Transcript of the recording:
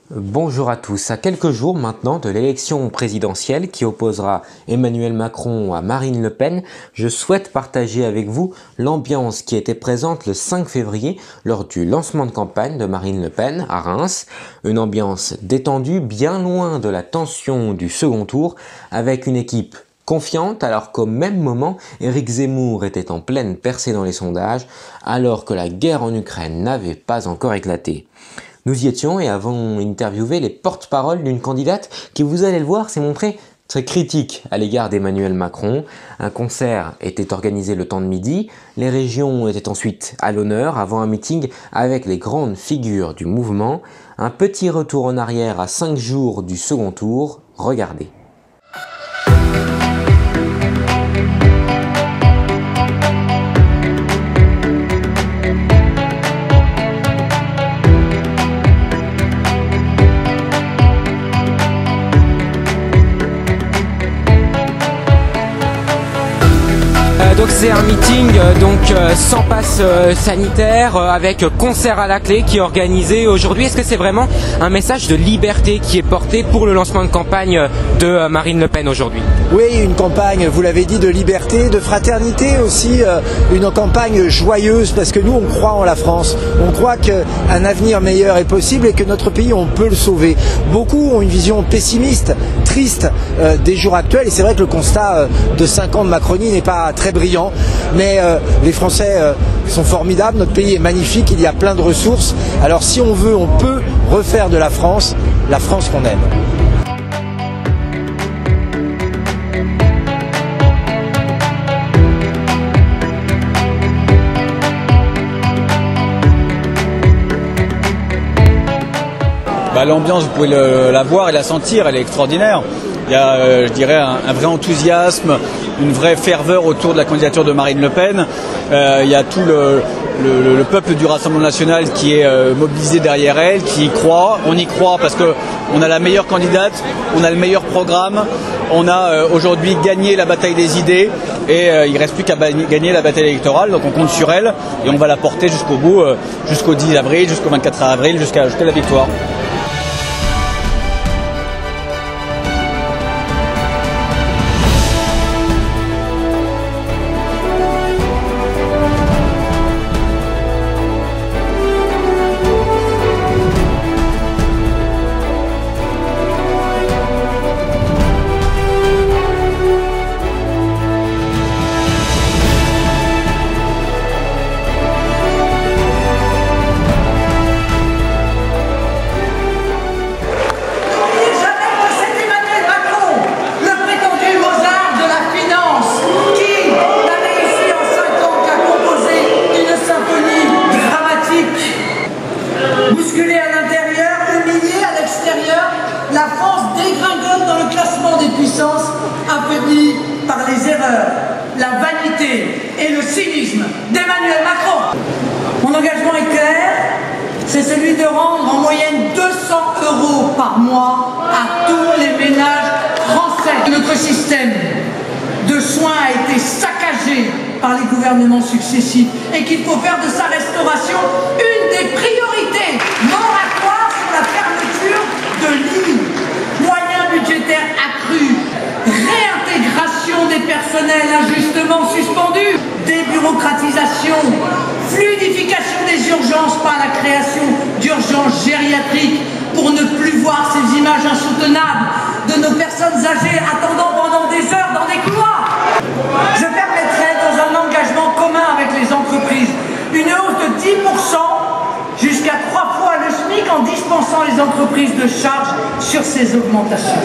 Bonjour à tous. À quelques jours maintenant de l'élection présidentielle qui opposera Emmanuel Macron à Marine Le Pen, je souhaite partager avec vous l'ambiance qui était présente le 5 février lors du lancement de campagne de Marine Le Pen à Reims. Une ambiance détendue, bien loin de la tension du second tour, avec une équipe confiante alors qu'au même moment, Éric Zemmour était en pleine percée dans les sondages alors que la guerre en Ukraine n'avait pas encore éclaté. Nous y étions et avons interviewé les porte-paroles d'une candidate qui, vous allez le voir, s'est montrée très critique à l'égard d'Emmanuel Macron. Un concert était organisé le temps de midi, les régions étaient ensuite à l'honneur avant un meeting avec les grandes figures du mouvement. Un petit retour en arrière à 5 jours du second tour, regardez. Donc c'est un meeting sans passe sanitaire avec concert à la clé qui est organisé aujourd'hui. Est-ce que c'est vraiment un message de liberté qui est porté pour le lancement de campagne de Marine Le Pen aujourd'hui? Oui, une campagne, vous l'avez dit, de liberté, de fraternité aussi, une campagne joyeuse parce que nous on croit en la France, on croit qu'un avenir meilleur est possible et que notre pays on peut le sauver. Beaucoup ont une vision pessimiste, triste des jours actuels et c'est vrai que le constat de 5 ans de Macronie n'est pas très brillant, mais les Français sont formidables, notre pays est magnifique, il y a plein de ressources, alors si on veut, on peut refaire de la France qu'on aime. L'ambiance, vous pouvez la voir et la sentir, elle est extraordinaire. Il y a, je dirais, un vrai enthousiasme, une vraie ferveur autour de la candidature de Marine Le Pen. Il y a tout le peuple du Rassemblement national qui est mobilisé derrière elle, qui y croit. On y croit parce qu'on a la meilleure candidate, on a le meilleur programme, on a aujourd'hui gagné la bataille des idées et il ne reste plus qu'à gagner la bataille électorale. Donc on compte sur elle et on va la porter jusqu'au bout, jusqu'au 10 avril, jusqu'au 24 avril, jusqu'à la victoire. Bousculée à l'intérieur, humiliée à l'extérieur, la France dégringole dans le classement des puissances, affaiblie par les erreurs, la vanité et le cynisme d'Emmanuel Macron. Mon engagement est clair, c'est celui de rendre en moyenne 200 € par mois à tous les ménages français. Notre système de soins a été saccagé par les gouvernements successifs et qu'il faut faire de sa restauration une des priorités, moratoire sur la fermeture de lits, moyens budgétaires accrus, réintégration des personnels injustement suspendus, débureaucratisation, fluidification des urgences par la création d'urgences gériatriques pour ne plus voir ces images insoutenables de nos personnes âgées attendant pendant des heures dans des couloirs. Je permettrai, dans un engagement commun avec les entreprises, une hausse de 10% jusqu'à 3 fois le SMIC en dispensant les entreprises de charges sur ces augmentations.